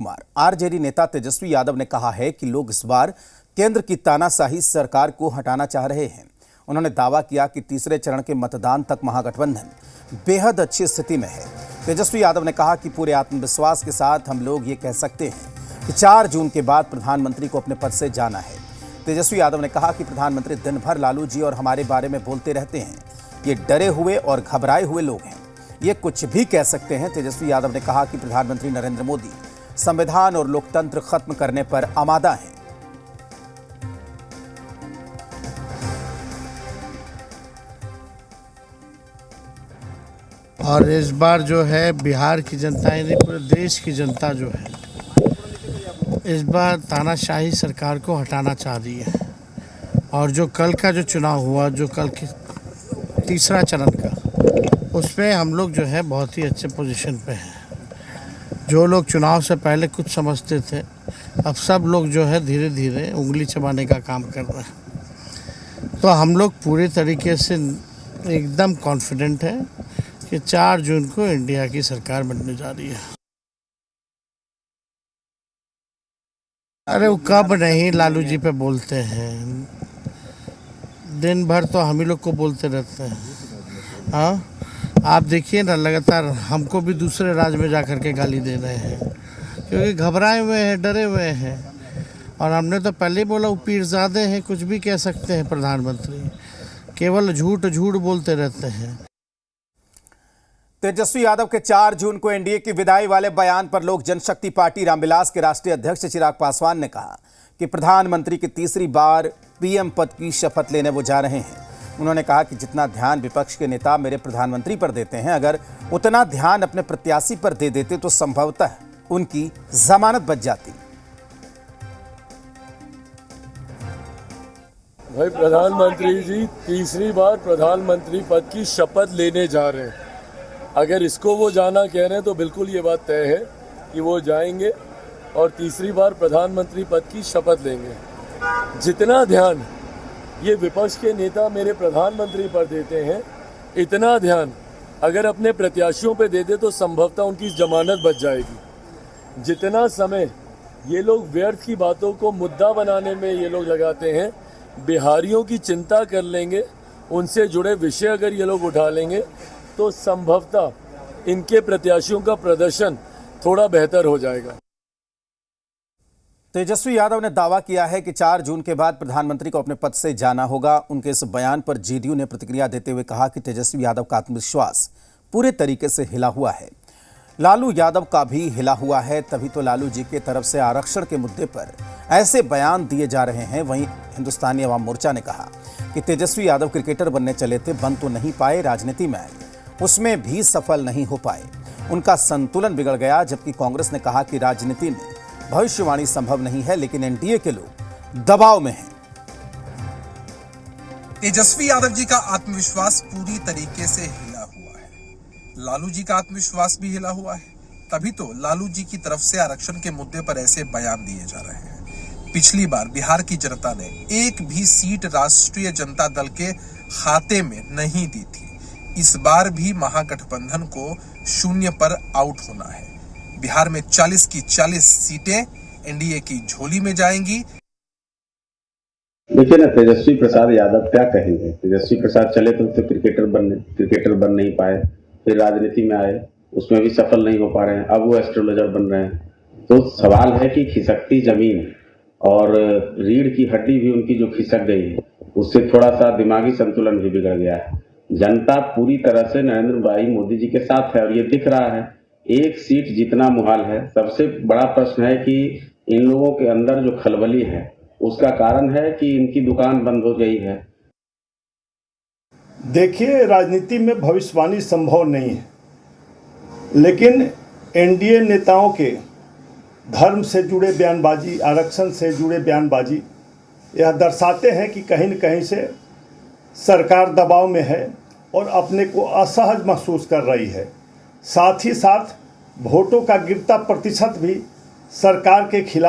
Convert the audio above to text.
Kumar RJD नेता तेजस्वी यादव ने कहा है कि लोग इस बार केंद्र की तानाशाही सरकार को हटाना चाह रहे हैं। उन्होंने दावा किया कि तीसरे चरण के मतदान तक महागठबंधन बेहद अच्छी स्थिति में है। तेजस्वी यादव ने कहा कि पूरे आत्मविश्वास के साथ हम लोग ये कह सकते हैं कि 4 जून के बाद प्रधानमंत्री को अपने पद से जाना है। तेजस्वी यादव ने कहा कि प्रधानमंत्री दिन भर लालू जी और हमारे बारे में बोलते रहते हैं। ये डरे हुए और घबराए हुए लोग हैं, ये कुछ भी कह सकते हैं। तेजस्वी यादव ने कहा कि प्रधानमंत्री नरेंद्र मोदी संविधान और लोकतंत्र खत्म करने पर आमादा हैं। और इस बार जो है बिहार की जनता यानी पूरे देश की जनता जो है इस बार तानाशाही सरकार को हटाना चाह रही है। और जो कल का जो चुनाव हुआ, जो कल की तीसरा चरण का, उसमें हम लोग जो है बहुत ही अच्छे पोजीशन पे हैं। जो लोग चुनाव से पहले कुछ समझते थे, अब सब लोग जो है धीरे धीरे उंगली चबाने का काम कर रहे हैं। तो हम लोग पूरी तरीके से एकदम कॉन्फिडेंट है कि 4 जून को इंडिया की सरकार बनने जा रही है। अरे वो कब नहीं लालू जी पे बोलते हैं, दिन भर तो हम ही लोग को बोलते रहते हैं। हाँ, आप देखिए ना, लगातार हमको भी दूसरे राज्य में जा कर के गाली दे रहे हैं क्योंकि घबराए हुए हैं, डरे हुए हैं। और हमने तो पहले ही बोला वो पीरजादे हैं, कुछ भी कह सकते हैं प्रधानमंत्री, केवल झूठ बोलते रहते हैं। तेजस्वी यादव के 4 जून को एनडीए की विदाई वाले बयान पर लोक जनशक्ति पार्टी रामविलास के राष्ट्रीय अध्यक्ष चिराग पासवान ने कहा कि प्रधानमंत्री की तीसरी बार पीएम पद की शपथ लेने वो जा रहे हैं। उन्होंने कहा कि जितना ध्यान विपक्ष के नेता मेरे प्रधानमंत्री पर देते हैं, अगर उतना ध्यान अपने प्रत्याशी पर दे देते तो संभवतः उनकी जमानत बच जाती। भाई, प्रधानमंत्री जी तीसरी बार प्रधानमंत्री पद की शपथ लेने जा रहे हैं। अगर इसको वो जाना कह रहे हैं तो बिल्कुल ये बात तय है कि वो जाएंगे और तीसरी बार प्रधानमंत्री पद की शपथ लेंगे। जितना ध्यान ये विपक्ष के नेता मेरे प्रधानमंत्री पर देते हैं, इतना ध्यान अगर अपने प्रत्याशियों पे दे दे तो संभवतः उनकी जमानत बच जाएगी। जितना समय ये लोग व्यर्थ की बातों को मुद्दा बनाने में ये लोग लगाते हैं, बिहारियों की चिंता कर लेंगे, उनसे जुड़े विषय अगर ये लोग उठा लेंगे तो संभवतः इनके प्रत्याशियों का प्रदर्शन थोड़ा बेहतर हो जाएगा। तेजस्वी यादव ने दावा किया है कि 4 जून के बाद प्रधानमंत्री को अपने पद से जाना होगा। उनके इस बयान पर जेडीयू ने प्रतिक्रिया देते हुए कहा कि तेजस्वी यादव का आत्मविश्वास पूरे तरीके से हिला हुआ है। लालू यादव का भी हिला हुआ है, तभी तो लालू जी की तरफ से आरक्षण के मुद्दे पर ऐसे बयान दिए जा रहे हैं। वहीं हिंदुस्तानी अवाम मोर्चा ने कहा कि तेजस्वी यादव क्रिकेटर बनने चले थे, बन तो नहीं पाए, राजनीति में आए, उसमें भी सफल नहीं हो पाए, उनका संतुलन बिगड़ गया। जबकि कांग्रेस ने कहा कि राजनीति में भविष्यवाणी संभव नहीं है, लेकिन एनडीए के लोग दबाव में हैं। तेजस्वी यादव जी का आत्मविश्वास पूरी तरीके से हिला हुआ है। लालू जी का आत्मविश्वास भी हिला हुआ है, तभी तो लालू जी की तरफ से आरक्षण के मुद्दे पर ऐसे बयान दिए जा रहे हैं। पिछली बार बिहार की जनता ने एक भी सीट राष्ट्रीय जनता दल के खाते में नहीं दी थी। इस बार भी महागठबंधन को 0 पर आउट होना है। बिहार में 40 की 40 सीटें एनडीए की झोली में जाएंगी। देखिए ना, तेजस्वी प्रसाद यादव क्या कहेंगे। तेजस्वी प्रसाद चले तो क्रिकेटर बन नहीं पाए, फिर राजनीति में आए, उसमें भी सफल नहीं हो पा रहे हैं, अब वो एस्ट्रोलॉजर बन रहे हैं। तो सवाल है कि खिसकती जमीन और रीढ़ की हड्डी भी उनकी जो खिसक गई है, उससे थोड़ा सा दिमागी संतुलन भी बिगड़ गया है। जनता पूरी तरह से नरेंद्र भाई मोदी जी के साथ है और ये दिख रहा है। एक सीट जितना मुहाल है। सबसे बड़ा प्रश्न है कि इन लोगों के अंदर जो खलबली है, उसका कारण है कि इनकी दुकान बंद हो गई है। देखिए, राजनीति में भविष्यवाणी संभव नहीं है, लेकिन एनडीए नेताओं के धर्म से जुड़े बयानबाजी, आरक्षण से जुड़े बयानबाजी, यह दर्शाते हैं कि कहीं न कहीं से सरकार दबाव में है और अपने को असहज महसूस कर रही है। साथ ही साथ वोटों का गिरता प्रतिशत भी सरकार के खिलाफ